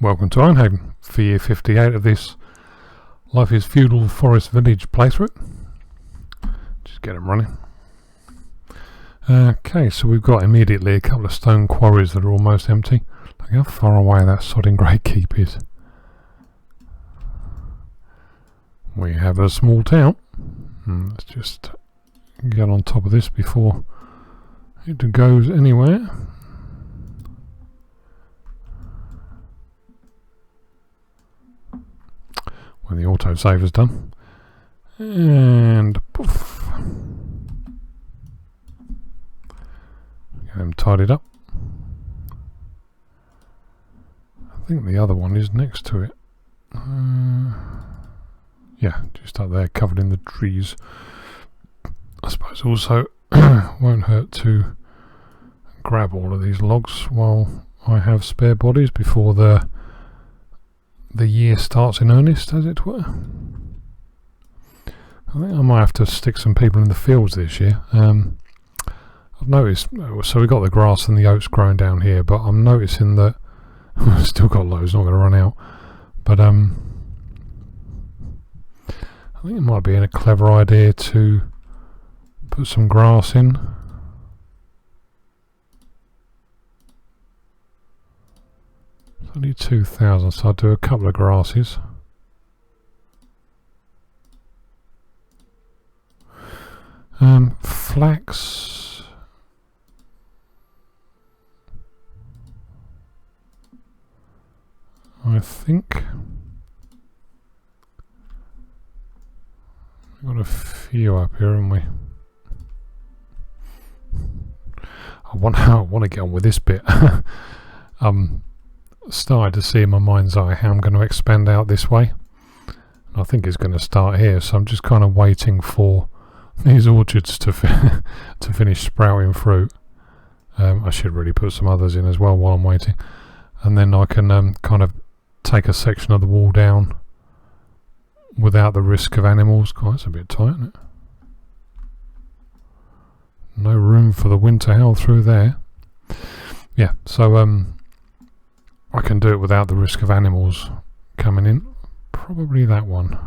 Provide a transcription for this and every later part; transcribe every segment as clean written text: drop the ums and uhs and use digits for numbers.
Welcome to Ironhaven for year 58 of this Life is Feudal Forest Village playthrough. Just get them running. Okay, so we've got immediately a couple of stone quarries that are almost empty. Look how far away that sodding great keep is. We have a small town. Let's just get on top of this before it goes anywhere. When the autosave is done. And poof. Get them tidied up. I think the other one is next to it. Yeah, just up there, covered in the trees. I suppose also won't hurt to grab all of these logs while I have spare bodies before the year starts in earnest, as it were. I think I might have to stick some people in the fields this year. I've noticed, so we've got the grass and the oats growing down here, but I'm noticing that I've still got loads, not going to run out. But I think it might be a clever idea to put some grass in. It's only 2,000, so I'll do a couple of grasses. Flax. I think we've got a few up here, haven't we? I want to get on with this bit. Started to see in my mind's eye how I'm going to expand out this way. And I think it's going to start here, so I'm just kind of waiting for these orchards to finish sprouting fruit. I should really put some others in as well while I'm waiting, and then I can kind of take a section of the wall down without the risk of animals. God, that's a bit tight, isn't it? No room for the winter hell through there. Yeah, so I can do it without the risk of animals coming in. Probably that one.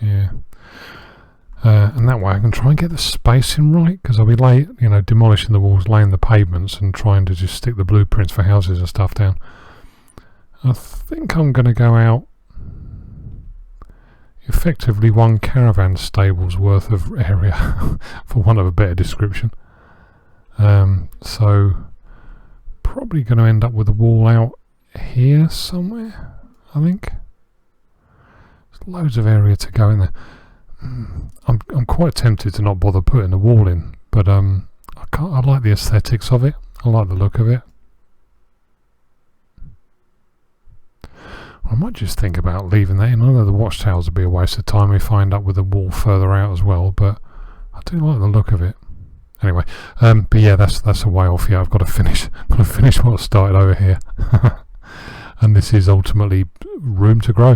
Yeah. And that way I can try and get the spacing right, because I'll be demolishing the walls, laying the pavements and trying to just stick the blueprints for houses and stuff down. I think I'm going to go out effectively one caravan stable's worth of area, for want of a better description. So probably going to end up with a wall out here somewhere, I think. There's loads of area to go in there. I'm quite tempted to not bother putting the wall in, but I like the aesthetics of it. I like the look of it. I might just think about leaving that in. I know the watchtowers would be a waste of time if I end up with a wall further out as well, but I do like the look of it. Anyway, but yeah, that's a way off. Yeah, I've got to finish what I started over here, and this is ultimately room to grow.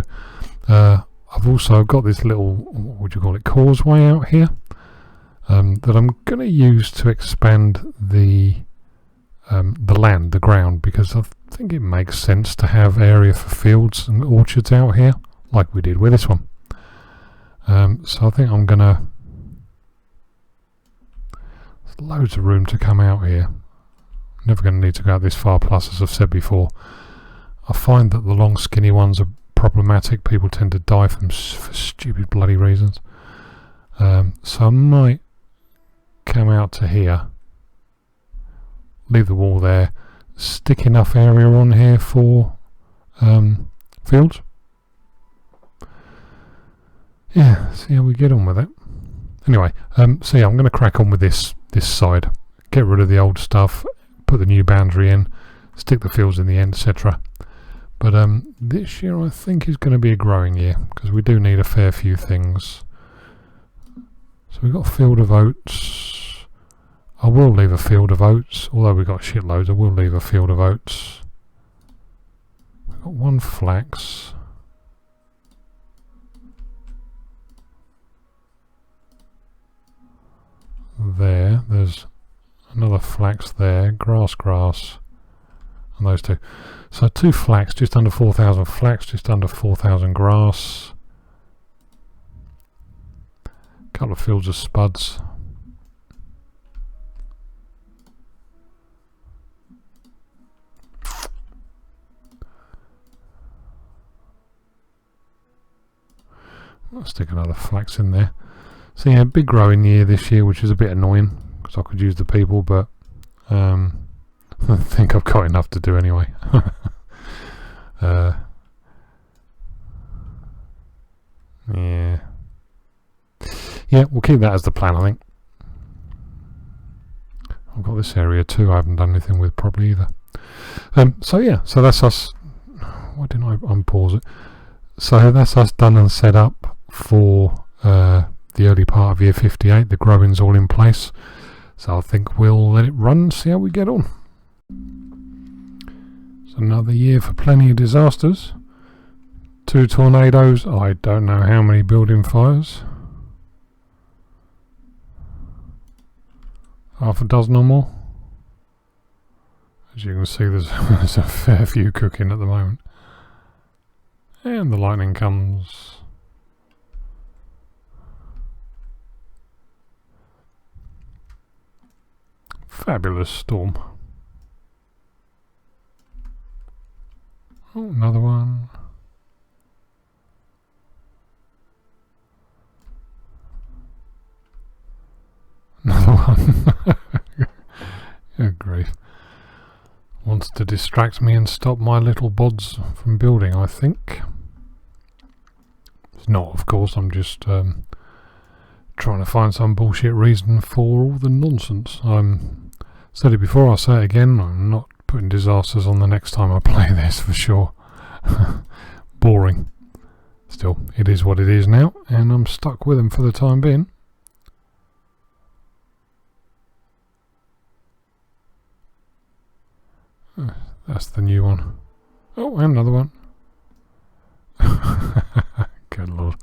I've also got this little, what would you call it, causeway out here that I'm going to use to expand the land, the ground, because I think it makes sense to have area for fields and orchards out here, like we did with this one. So I think I'm going to... There's loads of room to come out here. Never going to need to go out this far, plus, as I've said before, I find that the long skinny ones are problematic. People tend to die for stupid bloody reasons. So I might come out to here, leave the wall there, stick enough area on here for fields. Yeah, see how we get on with it. Anyway, so yeah, I'm going to crack on with this side, get rid of the old stuff, put the new boundary in, stick the fields in the end, etc. But this year I think is going to be a growing year, because we do need a fair few things. So we've got a field of oats. I will leave a field of oats, although we've got shitloads, I will leave a field of oats. We've got one flax. There's another flax there, grass. on those two. So 2 flax, just under 4,000 flax, just under 4,000 grass. A couple of fields of spuds. I'll stick another flax in there. So yeah, big growing year this year, which is a bit annoying because I could use the people, but I think I've got enough to do anyway. Yeah, we'll keep that as the plan, I think. I've got this area too I haven't done anything with properly either. So yeah, so that's us. Why didn't I unpause it? So that's us done and set up for the early part of year 58. The growing's all in place, so I think we'll let it run and see how we get on. It's another year for plenty of disasters. 2 tornadoes, I don't know how many building fires. Half a dozen or more. As you can see, there's a fair few cooking at the moment. And the lightning comes. Fabulous storm. Oh, another one. Another one. Oh, grief. Wants to distract me and stop my little bods from building, I think. It's not, of course. I'm just trying to find some bullshit reason for all the nonsense. Said it before, I'll say it again. I'm not putting disasters on the next time I play this for sure. Boring. Still, it is what it is now, and I'm stuck with them for the time being. That's the new one. Oh, and another one. Good lord.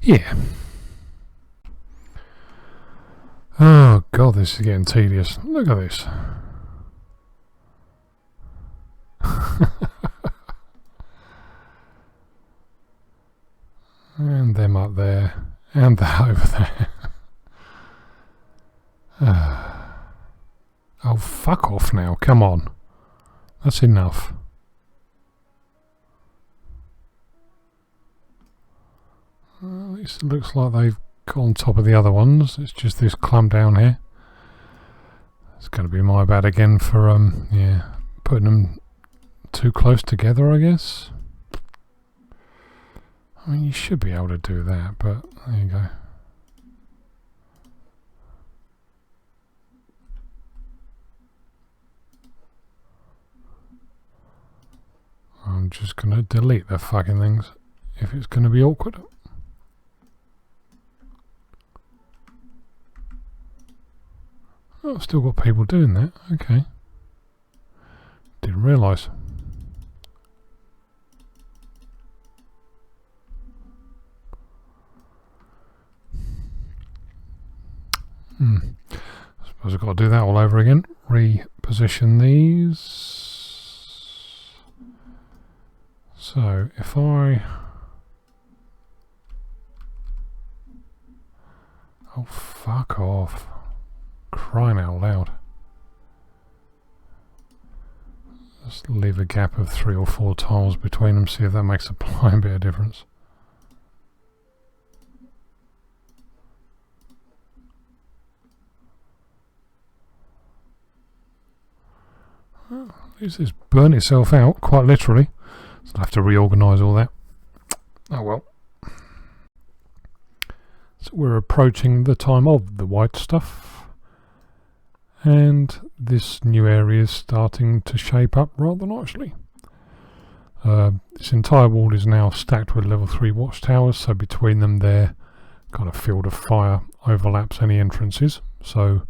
Yeah. Oh god, this is getting tedious. Look at this. And them up there. And that over there. Oh, fuck off now. Come on. That's enough. Well, at least it looks like they've got on top of the other ones. It's just this clump down here. It's going to be my bad again for, yeah, putting them too close together, I guess. I mean, you should be able to do that, but there you go. I'm just going to delete the fucking things if it's going to be awkward. Oh, I've still got people doing that. Okay. Didn't realise. I suppose I've got to do that all over again. Reposition these. So if I... Oh, fuck off. Crying out loud. Just leave a gap of 3 or 4 tiles between them, see if that makes a blind bit of difference. Well, at least it's burnt itself out, quite literally. So I'll have to reorganise all that. Oh well. So we're approaching the time of the white stuff. And this new area is starting to shape up rather nicely. This entire wall is now stacked with level 3 watchtowers, so between them there, kind of field of fire overlaps any entrances. So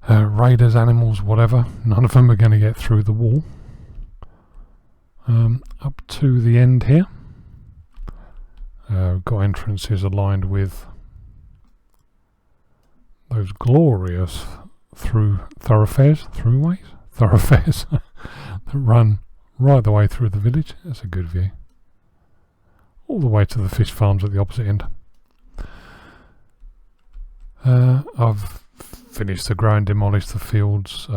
raiders, animals, whatever, none of them are going to get through the wall. Up to the end here, got entrances aligned with those glorious thoroughfares, thoroughfares that run right the way through the village. That's a good view. All the way to the fish farms at the opposite end. I've finished the grow and demolished the fields.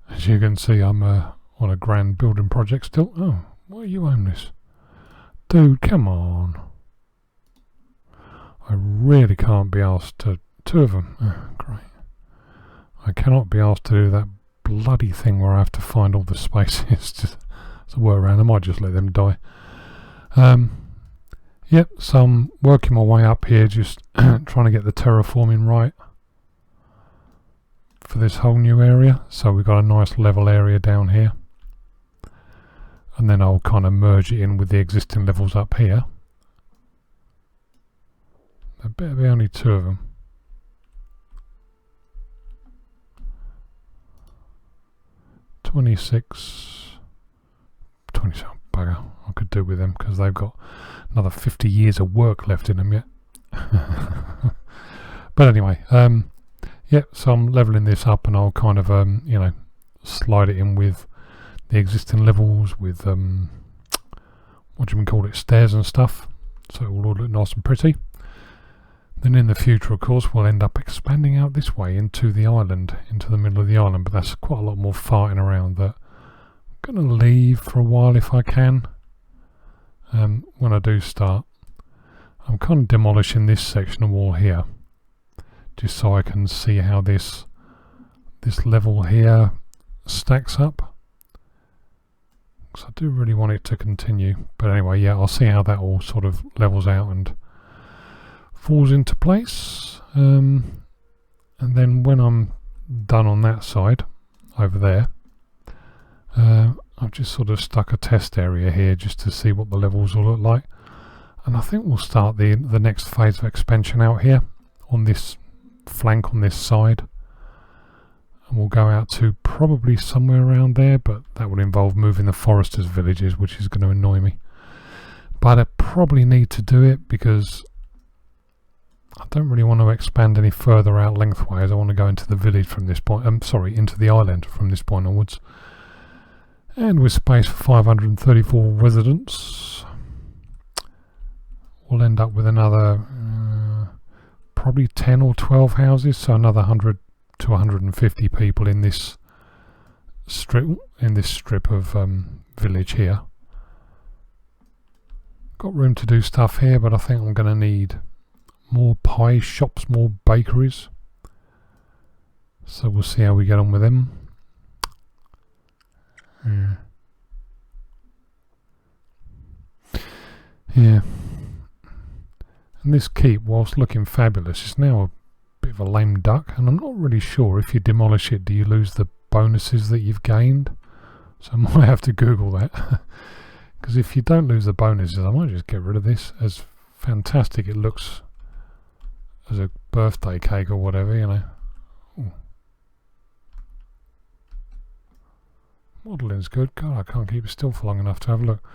As you can see, I'm on a grand building project still. Oh, why are you homeless? Dude, come on. I really can't be asked to... Two of them. Oh, great. I cannot be asked to do that bloody thing where I have to find all the spaces. Just it's a workaround. I might just let them die. Yep, so I'm working my way up here, just trying to get the terraforming right for this whole new area. So we've got a nice level area down here. And then I'll kind of merge it in with the existing levels up here. There better be only two of them. 26, bugger. I could do with them because they've got another 50 years of work left in them yet. But anyway, yeah, so I'm leveling this up and I'll kind of, you know, slide it in with the existing levels with, what do you call it, stairs and stuff. So it will all look nice and pretty. Then in the future, of course, we'll end up expanding out this way into the island, into the middle of the island, but that's quite a lot more farting around that I'm going to leave for a while if I can. When I do start, I'm kind of demolishing this section of wall here, just so I can see how this level here stacks up. Because I do really want it to continue, but anyway, yeah, I'll see how that all sort of levels out and falls into place, and then when I'm done on that side over there, I've just sort of stuck a test area here just to see what the levels will look like, and I think we'll start the next phase of expansion out here on this flank on this side, and we'll go out to probably somewhere around there, but that would involve moving the foresters' villages, which is going to annoy me, but I probably need to do it because I don't really want to expand any further out lengthwise. I want to go into the village from this point. Into the island from this point onwards. And with space for 534 residents, we'll end up with another probably 10 or 12 houses, so another 100 to 150 people in this strip of village here. Got room to do stuff here, but I think I'm going to need more pie shops, more bakeries. So we'll see how we get on with them. Yeah. And this keep, whilst looking fabulous, is now a bit of a lame duck, and I'm not really sure if you demolish it, do you lose the bonuses that you've gained? So I might have to Google that. Because if you don't lose the bonuses, I might just get rid of this. As fantastic it looks as a birthday cake or whatever, you know. Ooh. Modelling's good. God, I can't keep it still for long enough to have a look.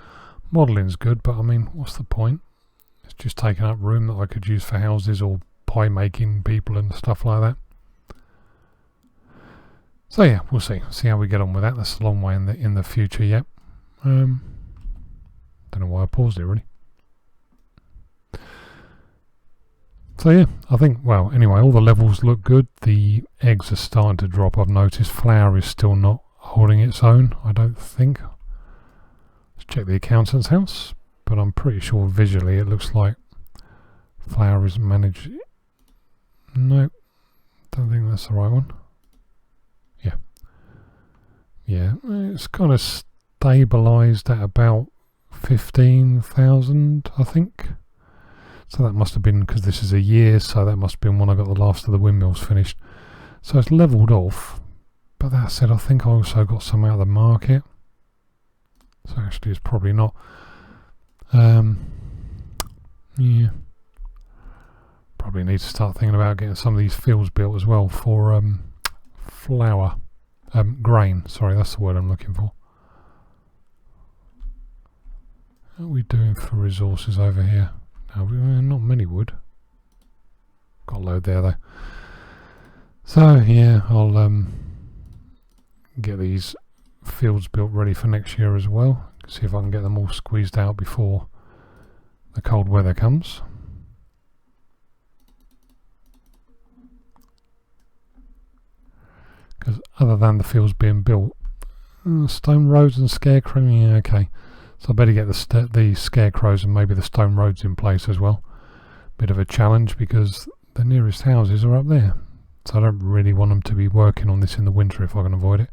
Modelling's good, but I mean, what's the point? It's just taking up room that I could use for houses or pie making people and stuff like that. So yeah, we'll see how we get on with that. That's a long way in the future yet. Don't know why I paused it really. So yeah, I think, well, anyway, all the levels look good. The eggs are starting to drop, I've noticed. Flour is still not holding its own, I don't think. Let's check the accountant's house, but I'm pretty sure visually it looks like flour is managed. Nope, don't think that's the right one. Yeah. Yeah, it's kind of stabilised at about 15,000, I think. So that must have been, because this is a year, so that must have been when I got the last of the windmills finished. So it's levelled off, but that said, I think I also got some out of the market. So actually it's probably not. Yeah. Probably need to start thinking about getting some of these fields built as well for flour. Grain, sorry, that's the word I'm looking for. How are we doing for resources over here? Not many wood. Got a load there though. So yeah, I'll get these fields built ready for next year as well. See if I can get them all squeezed out before the cold weather comes. Because other than the fields being built, stone roads and scarecrow, yeah, okay. So I better get the scarecrows and maybe the stone roads in place as well. Bit of a challenge because the nearest houses are up there. So I don't really want them to be working on this in the winter if I can avoid it.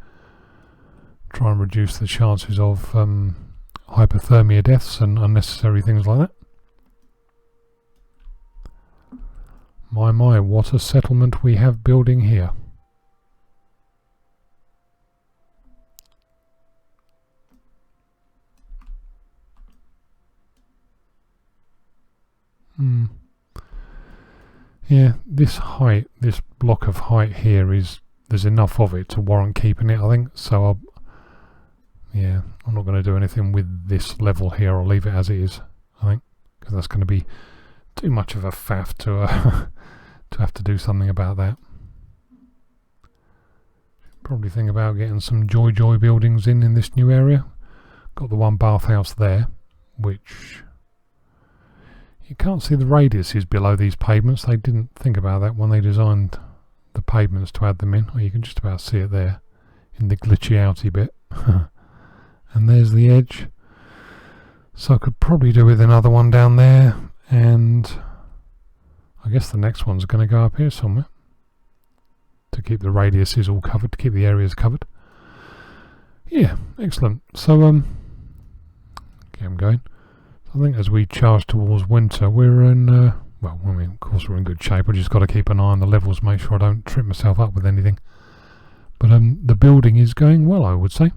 Try and reduce the chances of hypothermia deaths and unnecessary things like that. My, what a settlement we have building here. Yeah, this block of height here there's enough of it to warrant keeping it, I think. So I'm not going to do anything with this level here. I'll leave it as it is, I think, because that's going to be too much of a faff to to have to do something about that. Probably think about getting some joy buildings in this new area. Got the one bathhouse there, which you can't see the radiuses below these pavements. They didn't think about that when they designed the pavements to add them in. Or you can just about see it there in the glitchy outy bit. And there's the edge. So I could probably do with another one down there, and I guess the next one's going to go up here somewhere to keep the radiuses all covered, to keep the areas covered. Yeah, excellent. So okay, I'm going. I think as we charge towards winter, we're in, well, I mean, of course we're in good shape. I just got to keep an eye on the levels, make sure I don't trip myself up with anything. But the building is going well, I would say.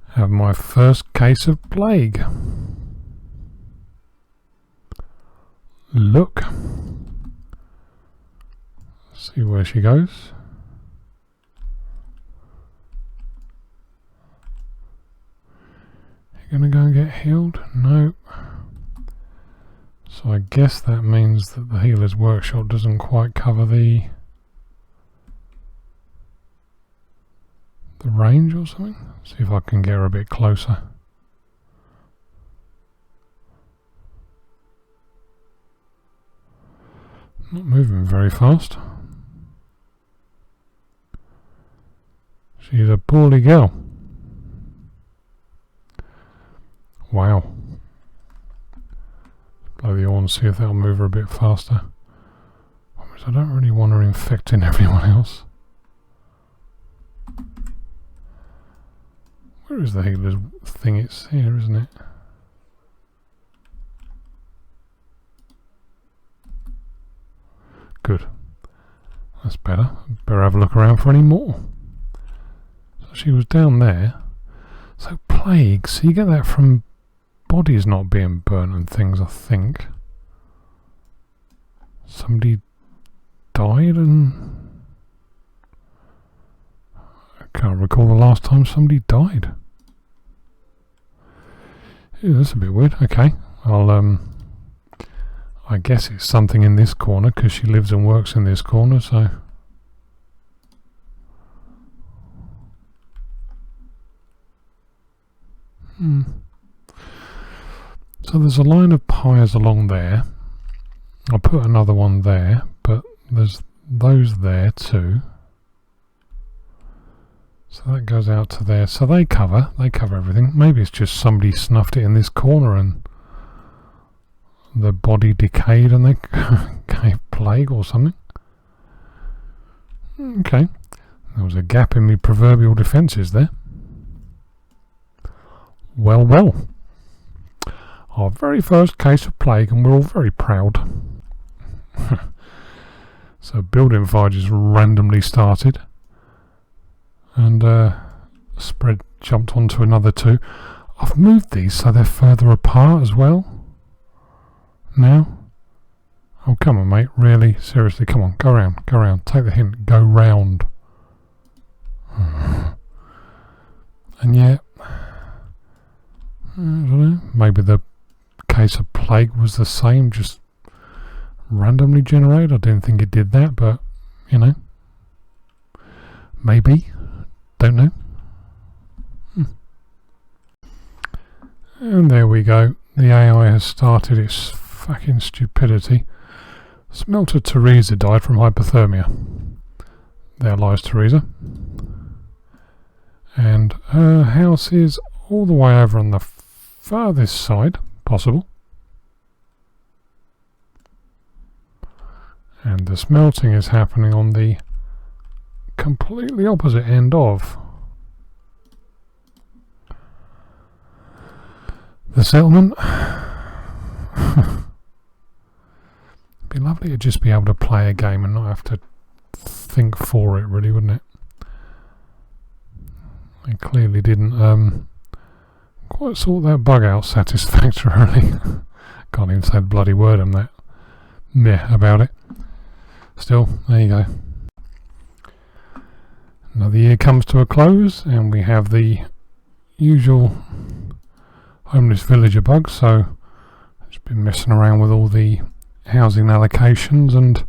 Have my first case of plague. Look. See where she goes. Gonna go and get healed? No. So I guess that means that the healer's workshop doesn't quite cover the range or something. See if I can get her a bit closer. Not moving very fast. She's a poorly girl. Wow. Blow the horn, see if that'll move her a bit faster. I don't really want her infecting everyone else. Where is the healer's thing? It's here, isn't it? Good. That's better. Better have a look around for any more. So she was down there. So plague, so you get that from bodies not being burnt and things, I think. Somebody died, and I can't recall the last time somebody died. Ew, that's a bit weird. Okay, I guess it's something in this corner because she lives and works in this corner, so so there's a line of pies along there. I'll put another one there, but there's those there too. So that goes out to there. So they cover everything. Maybe it's just somebody snuffed it in this corner and the body decayed and they gave plague or something. Okay. There was a gap in my proverbial defences there. Well, well. Our very first case of plague, and we're all very proud. So building fire just randomly started, and spread jumped onto another two. I've moved these so they're further apart as well. Now, oh come on mate, really, seriously, come on, go round, take the hint, go round. And yet, I don't know, maybe the case of plague was the same, just randomly generated. I didn't think it did that, but you know, Maybe. Don't know. And there we go. The AI has started its fucking stupidity. Smelter Teresa died from hypothermia. There lies Teresa. And her house is all the way over on the farthest side possible. And the smelting is happening on the completely opposite end of the settlement. It'd be lovely to just be able to play a game and not have to think for it, really, wouldn't it? They clearly didn't quite sort that bug out satisfactorily. Can't even say the bloody word, I'm that meh about it. Still, there you go. Another year comes to a close and we have the usual homeless villager bug, so I've just been messing around with all the housing allocations, and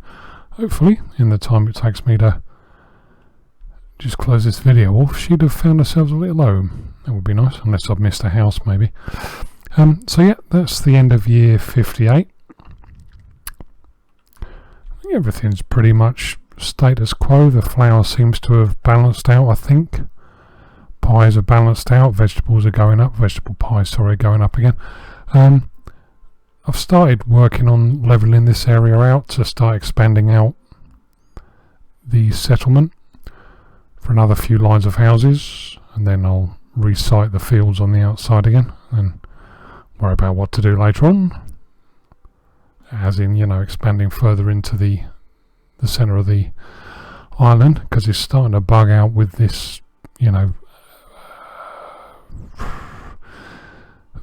hopefully in the time it takes me to just close this video off, she'd have found herself a little home. That would be nice, unless I've missed a house maybe. So yeah, that's the end of year 58. I think everything's pretty much status quo. The flour seems to have balanced out, I think. Pies are balanced out, vegetables are going up, vegetable pies, sorry, going up again. I've started working on levelling this area out to start expanding out the settlement for another few lines of houses, and then I'll resite the fields on the outside again and worry about what to do later on, as in, you know, expanding further into the centre of the island, because it's starting to bug out with this, you know,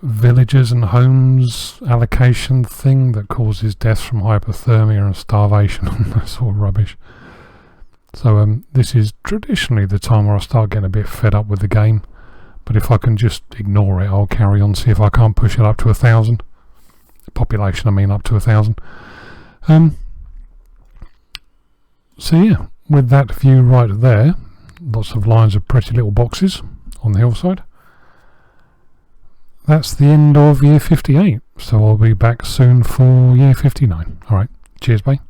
villages and homes allocation thing that causes deaths from hypothermia and starvation and that sort of rubbish. So this is traditionally the time where I start getting a bit fed up with the game, but if I can just ignore it, I'll carry on, see if I can't push it up to 1,000 population, I mean up to 1,000. So yeah, with that view right there, lots of lines of pretty little boxes on the hillside, that's the end of year 58, so I'll be back soon for year 59. Alright, cheers, bye.